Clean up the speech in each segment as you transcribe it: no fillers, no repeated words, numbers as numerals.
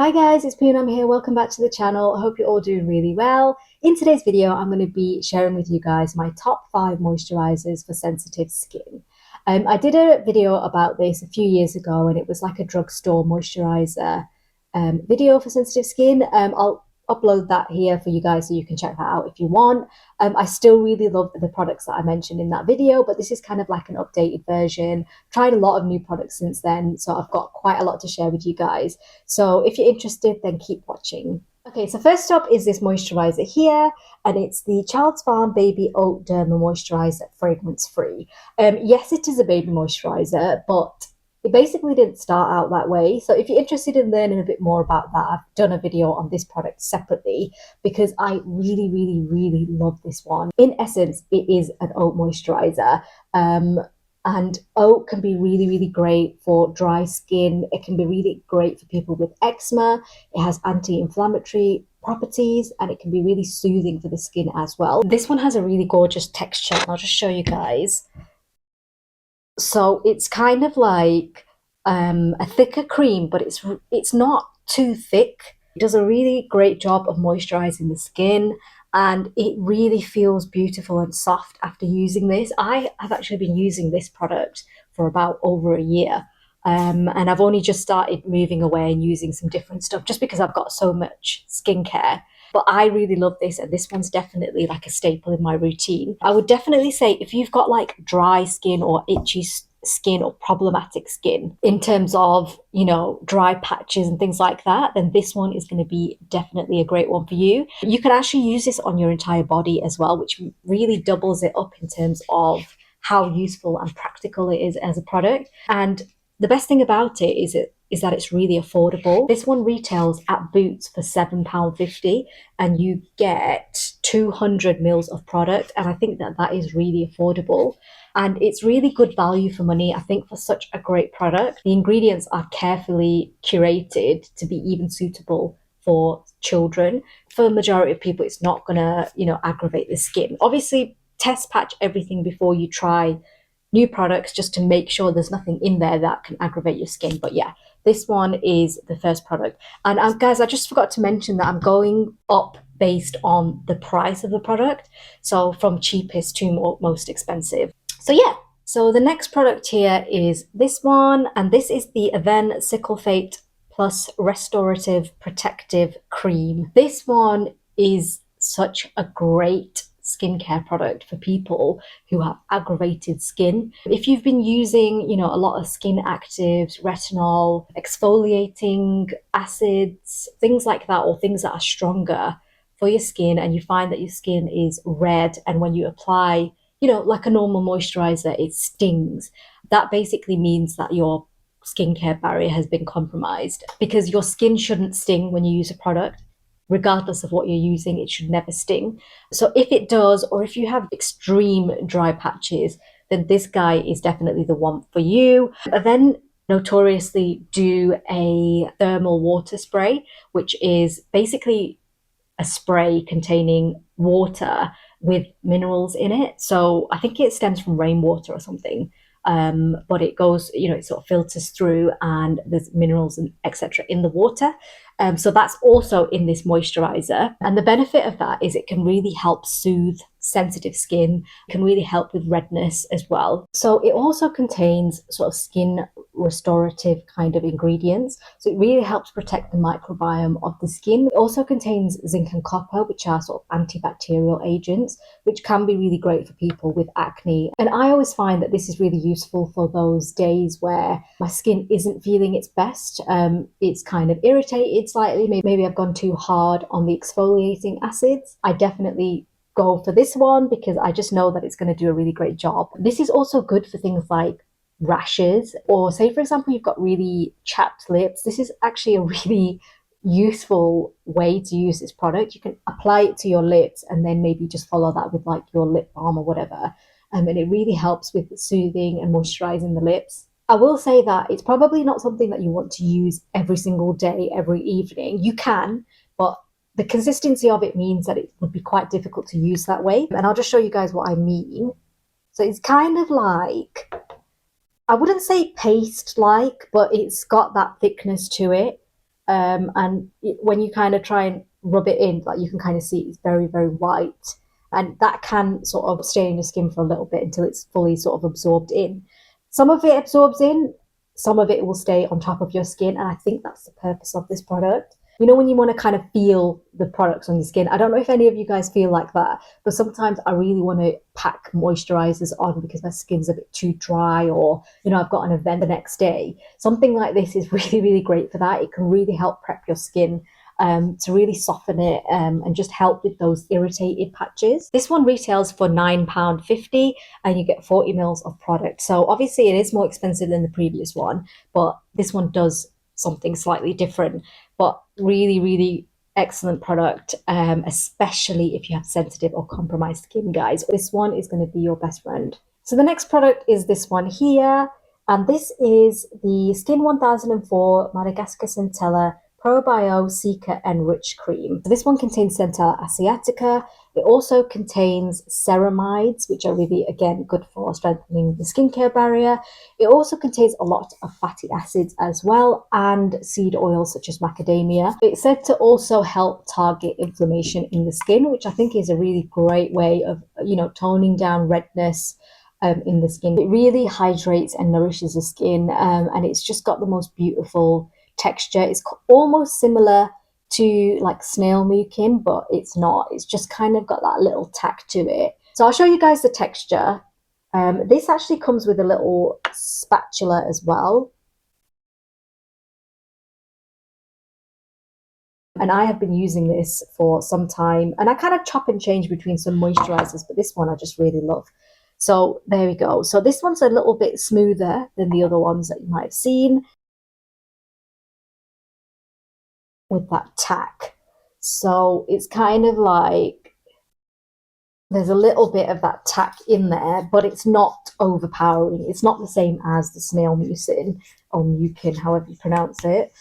Hi guys, it's Poonam here. Welcome back to the channel. I hope you're all doing really well. In today's video, I'm going to be sharing with you guys my top 5 moisturizers for sensitive skin. I did a video about this a few years ago and it was like a drugstore moisturizer video for sensitive skin. I'll upload that here for you guys so you can check that out if you want. I still really love the products that I mentioned in that video, but this is kind of like an updated version. Tried a lot of new products since then, so I've got quite a lot to share with you guys. So if you're interested, then keep watching. Okay, so first up is this moisturizer here, and it's the Child's Farm Baby Oat Derma Moisturizer, fragrance free. Yes, it is a baby moisturizer, but it basically didn't start out that way. So if you're interested in learning a bit more about that, I've done a video on this product separately because I really love this one. In essence, it is an oat moisturizer. And oat can be really great for dry skin. It can be really great for people with eczema. It has anti-inflammatory properties and it can be really soothing for the skin as well. This one has a really gorgeous texture. I'll just show you guys. So it's kind of like a thicker cream, but it's not too thick. It does a really great job of moisturizing the skin and it really feels beautiful and soft after using this. I have actually been using this product for about over a year. And I've only just started moving away and using some different stuff just because I've got so much skincare. But I really love this, and this one's definitely like a staple in my routine. I would definitely say if you've got like dry skin or itchy skin or problematic skin in terms of, dry patches and things like that, then this one is going to be definitely a great one for you. You can actually use this on your entire body as well, which really doubles it up in terms of how useful and practical it is as a product. And the best thing about it is that it's really affordable. This one retails at Boots for £7.50 and you get 200 mils of product. And I think that that is really affordable. And it's really good value for money, I think, for such a great product. The ingredients are carefully curated to be even suitable for children. For the majority of people, it's not gonna, aggravate the skin. Obviously, test patch everything before you try new products just to make sure there's nothing in there that can aggravate your skin. But yeah, this one is the first product. And guys, I just forgot to mention that I'm going up based on the price of the product. So from cheapest to most expensive. So yeah, so the next product here is this one. And this is the Aven Cyclofate Plus Restorative Protective Cream. This one is such a great skincare product for people who have aggravated skin. If you've been using, a lot of skin actives, retinol, exfoliating acids, things like that, or things that are stronger for your skin, and you find that your skin is red, and when you apply, like a normal moisturizer, it stings, that basically means that your skincare barrier has been compromised, because your skin shouldn't sting when you use a product. Regardless of what you're using, it should never sting. So if it does, or if you have extreme dry patches, then this guy is definitely the one for you. Then notoriously do a thermal water spray, which is basically a spray containing water with minerals in it. So I think it stems from rainwater or something. But it goes, it sort of filters through and there's minerals and etc. in the water. So that's also in this moisturizer. And the benefit of that is it can really help soothe sensitive skin, can really help with redness as well. So it also contains sort of skin restorative kind of ingredients. So it really helps protect the microbiome of the skin. It also contains zinc and copper, which are sort of antibacterial agents, which can be really great for people with acne. And I always find that this is really useful for those days where my skin isn't feeling its best. It's kind of irritated slightly. Maybe I've gone too hard on the exfoliating acids. I definitely go for this one because I just know that it's going to do a really great job. This is also good for things like rashes, or say for example you've got really chapped lips. This is actually a really useful way to use this product. You can apply it to your lips and then maybe just follow that with like your lip balm or whatever, and it really helps with soothing and moisturizing the lips. I will say that it's probably not something that you want to use every single day, every evening. You can, but the consistency of it means that it would be quite difficult to use that way. And I'll just show you guys what I mean. So it's kind of like, I wouldn't say paste-like, but it's got that thickness to it. and when you kind of try and rub it in, like you can kind of see it's very, very white, and that can sort of stay in your skin for a little bit until it's fully sort of absorbed in. Some of it absorbs in, some of it will stay on top of your skin, and I think that's the purpose of this product. You know, when you want to kind of feel the products on your skin, I don't know if any of you guys feel like that, but sometimes I really want to pack moisturizers on because my skin's a bit too dry, or, you know, I've got an event the next day. Something like this is really, really great for that. It can really help prep your skin to really soften it and just help with those irritated patches. This one retails for £9.50 and you get 40 mils of product. So obviously it is more expensive than the previous one, but this one does something slightly different, but really, really excellent product, especially if you have sensitive or compromised skin, guys. This one is going to be your best friend. So the next product is this one here, and this is the Skin 1004 Madagascar Centella Probio Seeker Enrich Cream. So this one contains Centella asiatica. It also contains ceramides, which are really, again, good for strengthening the skincare barrier. It also contains a lot of fatty acids as well, and seed oils such as macadamia. It's said to also help target inflammation in the skin, which I think is a really great way of, you know, toning down redness in the skin. It really hydrates and nourishes the skin, and it's just got the most beautiful texture. It's almost similar to like snail mucin, but it's not. It's just kind of got that little tack to it. So I'll show you guys the texture. This actually comes with a little spatula as well. And I have been using this for some time, and I kind of chop and change between some moisturizers, but this one I just really love. So there we go. So this one's a little bit smoother than the other ones that you might have seen, with that tack. So it's kind of like there's a little bit of that tack in there, but it's not overpowering. It's not the same as the snail mucin or mucin, however you pronounce it.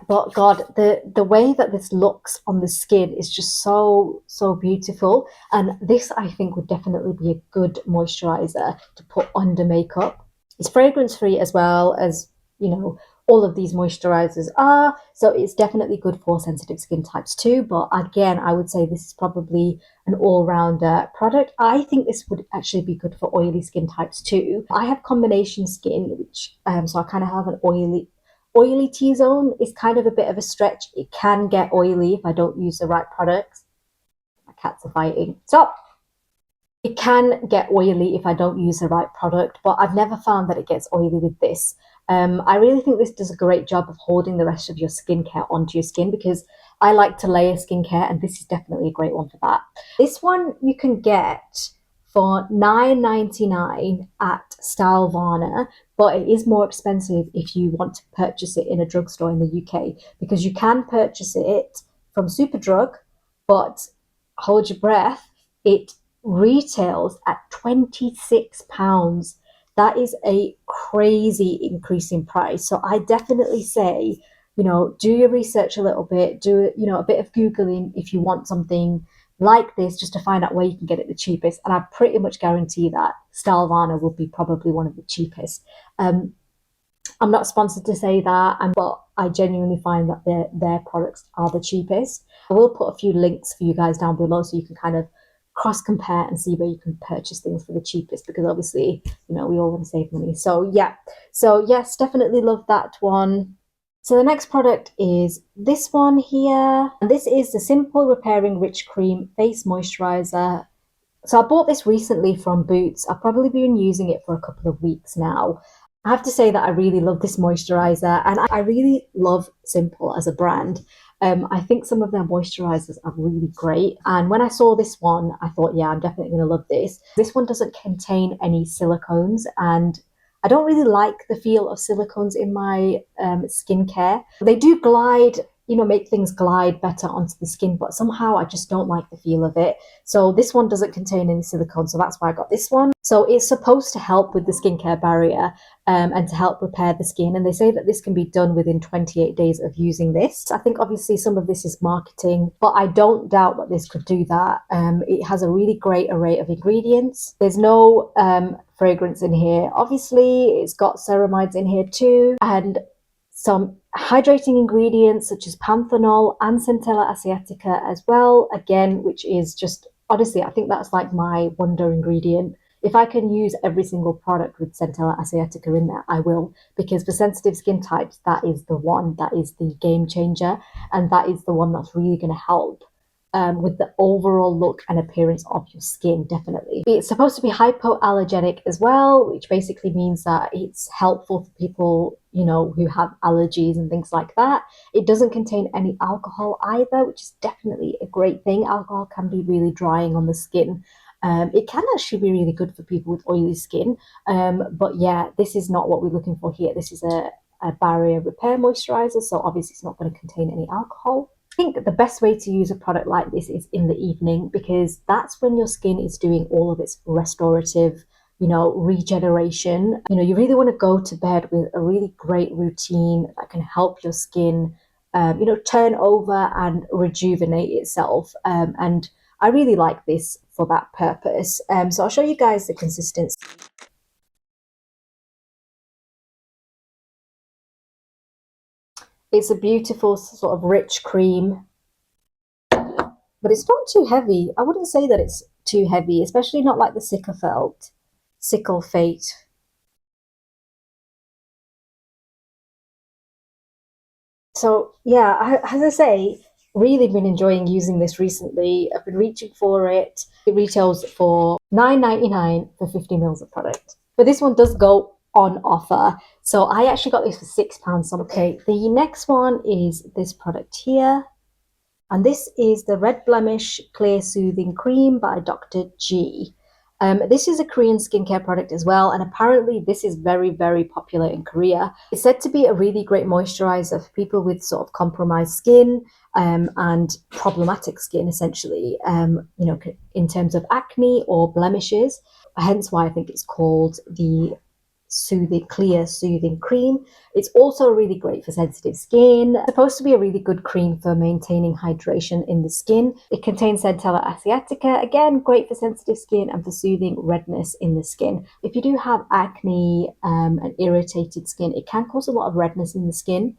But God, the way that this looks on the skin is just so, so beautiful. And this, I think, would definitely be a good moisturizer to put under makeup. It's fragrance free as well as, you know, all of these moisturizers are. So it's definitely good for sensitive skin types too. But again, I would say this is probably an all-rounder product. I think this would actually be good for oily skin types too. I have combination skin, which so I kind of have an oily T-zone. Is kind of a bit of a stretch. It can get oily if I don't use the right products. My cats are fighting. Stop! It can get oily if I don't use the right product, but I've never found that it gets oily with this. I really think this does a great job of holding the rest of your skincare onto your skin, because I like to layer skincare, and this is definitely a great one for that. This one you can get for $9.99 at Stylevana, but it is more expensive if you want to purchase it in a drugstore in the UK, because you can purchase it from Superdrug, but hold your breath, it retails at £26. That is a crazy increase in price. So I definitely say, you know, do your research a little bit, do, you know, a bit of Googling if you want something like this, just to find out where you can get it the cheapest. And I pretty much guarantee that Stylevana will be probably one of the cheapest. I'm not sponsored to say that, but I genuinely find that their products are the cheapest. I will put a few links for you guys down below so you can kind of cross compare and see where you can purchase things for the cheapest, because obviously, you know, we all want to save money. So yeah, so yes, definitely love that one. So the next product is this one here, and this is the Simple Repairing Rich Cream Face Moisturizer. So I bought this recently from Boots. I've probably been using it for a couple of weeks now. I have to say that I really love this moisturizer, and I really love Simple as a brand. I think some of their moisturizers are really great. And when I saw this one, I thought, yeah, I'm definitely going to love this. This one doesn't contain any silicones, and I don't really like the feel of silicones in my skincare. They do glide, you know, make things glide better onto the skin, but somehow I just don't like the feel of it. So this one doesn't contain any silicone, so that's why I got this one. So it's supposed to help with the skincare barrier and to help repair the skin. And they say that this can be done within 28 days of using this. I think obviously some of this is marketing, but I don't doubt that this could do that. It has a really great array of ingredients. There's no fragrance in here. Obviously, it's got ceramides in here too. And some hydrating ingredients such as panthenol and Centella asiatica as well, again, which is just, honestly, I think that's like my wonder ingredient. If I can use every single product with Centella asiatica in there, I will, because for sensitive skin types, that is the one, that is the game changer, and that is the one that's really going to help with the overall look and appearance of your skin, definitely. It's supposed to be hypoallergenic as well, which basically means that it's helpful for people, you know, who have allergies and things like that. It doesn't contain any alcohol either, which is definitely a great thing. Alcohol can be really drying on the skin. It can actually be really good for people with oily skin. But yeah, this is not what we're looking for here. This is a barrier repair moisturizer, so obviously it's not going to contain any alcohol. I think the best way to use a product like this is in the evening, because that's when your skin is doing all of its restorative, you know, regeneration. You know, you really want to go to bed with a really great routine that can help your skin, you know, turn over and rejuvenate itself. And I really like this for that purpose. So I'll show you guys the consistency. It's a beautiful sort of rich cream, but it's not too heavy. I wouldn't say that it's too heavy, especially not like the Sickle Fate. So yeah, as I say, really been enjoying using this recently. I've been reaching for it. It retails for $9.99 for 50 mils of product. But this one does go on offer. So I actually got this for £6. Okay, the next one is this product here. And this is the Red Blemish Clear Soothing Cream by Dr. G. This is a Korean skincare product as well, and apparently this is very, very popular in Korea. It's said to be a really great moisturizer for people with sort of compromised skin and problematic skin, essentially, you know, in terms of acne or blemishes. Hence why I think it's called the clear soothing cream. It's also really great for sensitive skin. It's supposed to be a really good cream for maintaining hydration in the skin. It contains Centella asiatica, again great for sensitive skin and for soothing redness in the skin. If you do have acne and irritated skin, it can cause a lot of redness in the skin.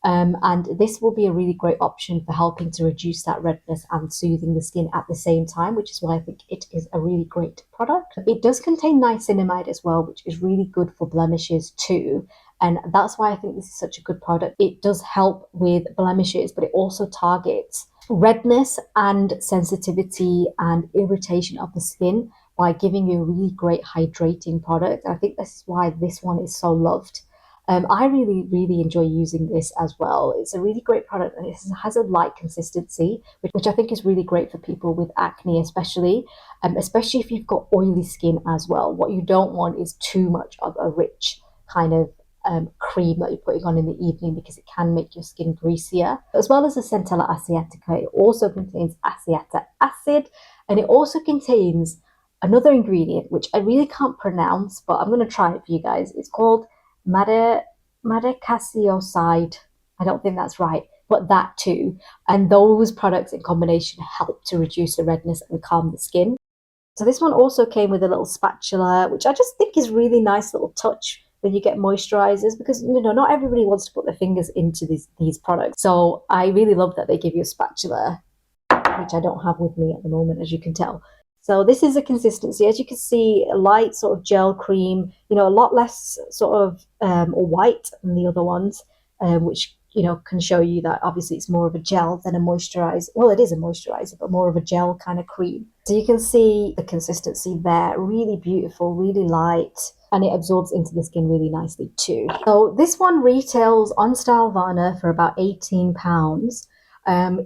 And this will be a really great option for helping to reduce that redness and soothing the skin at the same time, which is why I think it is a really great product. It does contain niacinamide as well, which is really good for blemishes too. And that's why I think this is such a good product. It does help with blemishes, but it also targets redness and sensitivity and irritation of the skin by giving you a really great hydrating product. I think this is why this one is so loved. I really, really enjoy using this as well. It's a really great product and it has a light consistency, which I think is really great for people with acne, especially if you've got oily skin as well. What you don't want is too much of a rich kind of cream that you're putting on in the evening, because it can make your skin greasier. As well as the Centella asiatica, it also contains asiatic acid, and it also contains another ingredient which I really can't pronounce, but I'm going to try it for you guys. It's called Madecassioside. I don't think that's right, but that too. And those products in combination help to reduce the redness and calm the skin. So this one also came with a little spatula, which I just think is really nice little touch when you get moisturizers, because you know not everybody wants to put their fingers into these products. So I really love that they give you a spatula, which I don't have with me at the moment, as you can tell. So this is a consistency, as you can see, a light sort of gel cream, you know, a lot less sort of white than the other ones, which, you know, can show you that obviously it's more of a gel than a moisturizer. Well, it is a moisturizer, but more of a gel kind of cream. So you can see the consistency there, really beautiful, really light, and it absorbs into the skin really nicely too. So this one retails on Stylevana for about £18.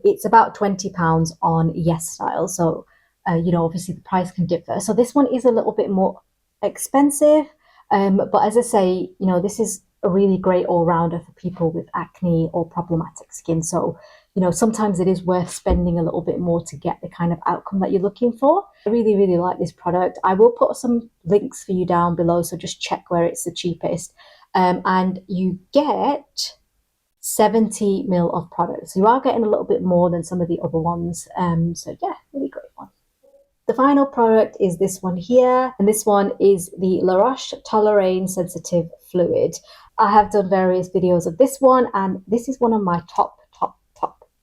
It's about £20 on Yes Style. So, you know, obviously the price can differ. So this one is a little bit more expensive. But as I say, you know, this is a really great all-rounder for people with acne or problematic skin. So, you know, sometimes it is worth spending a little bit more to get the kind of outcome that you're looking for. I really, really like this product. I will put some links for you down below, so just check where it's the cheapest. And you get 70 mil of products. So you are getting a little bit more than some of the other ones. So yeah, really great one. The final product is this one here, and this one is the La Roche-Posay Sensitive Fluid. I have done various videos of this one, and this is one of my top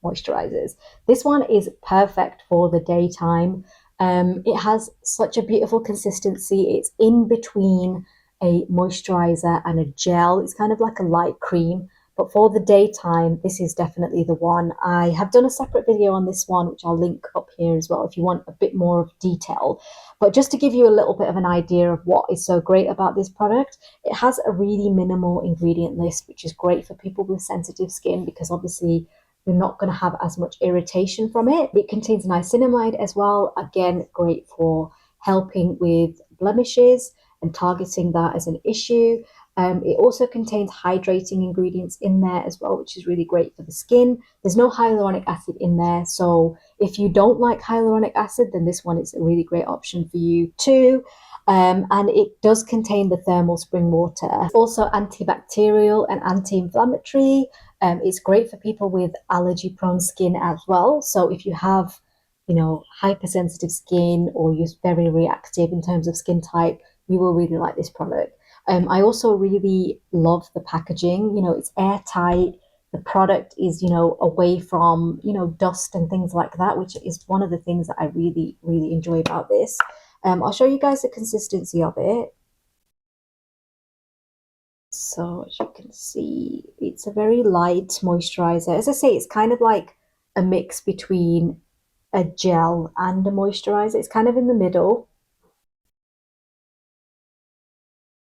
moisturizers. This one is perfect for the daytime. It has such a beautiful consistency. It's in between a moisturizer and a gel. It's kind of like a light cream, but for the daytime, this is definitely the one. I have done a separate video on this one, which I'll link up here as well if you want a bit more of detail. But just to give you a little bit of an idea of what is so great about this product, it has a really minimal ingredient list, which is great for people with sensitive skin because obviously you're not going to have as much irritation from it. It contains niacinamide as well, again, great for helping with blemishes and targeting that as an issue. It also contains hydrating ingredients in there as well, which is really great for the skin. There's no hyaluronic acid in there, so if you don't like hyaluronic acid, then this one is a really great option for you too. And it does contain the thermal spring water. It's also antibacterial and anti-inflammatory. It's great for people with allergy-prone skin as well. So if you have, hypersensitive skin or you're very reactive in terms of skin type, you will really like this product. I also really love the packaging. It's airtight. The product is, away from, dust and things like that, which is one of the things that I really, really enjoy about this. I'll show you guys the consistency of it. So as you can see, it's a very light moisturizer. As I say, it's kind of like a mix between a gel and a moisturizer. It's kind of in the middle.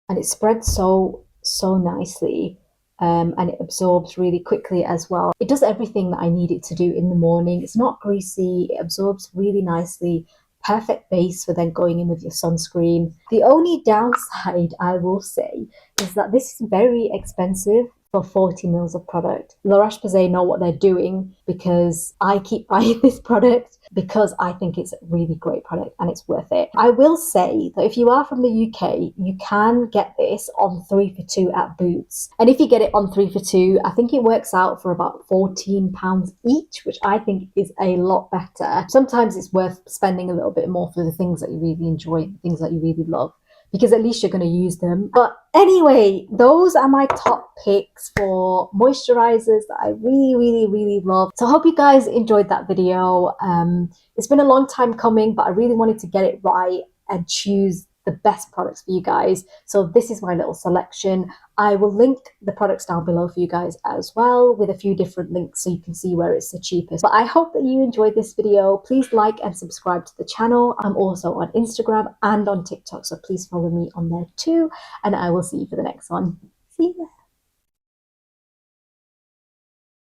And it spreads so nicely, and it absorbs really quickly as well. It does everything that I need it to do in the morning. It's not greasy, it absorbs really nicely. Perfect base for then going in with your sunscreen. The only downside I will say is that this is very expensive for 40 mils of product. La Roche-Posay know what they're doing because I keep buying this product because I think it's a really great product and it's worth it. I will say that if you are from the UK, you can get this on 3 for 2 at Boots. And if you get it on 3 for 2, I think it works out for about £14 each, which I think is a lot better. Sometimes it's worth spending a little bit more for the things that you really enjoy, things that you really love, because at least you're going to use them. But anyway, those are my top picks for moisturizers that I really, really, really love. So I hope you guys enjoyed that video. It's been a long time coming, but I really wanted to get it right and choose the best products for you guys. So this is my little selection. I will link the products down below for you guys as well, with a few different links so you can see where it's the cheapest. But I hope that you enjoyed this video. Please like and subscribe to the channel. I'm also on Instagram and on TikTok, so please follow me on there too. And I will see you for the next one. See ya.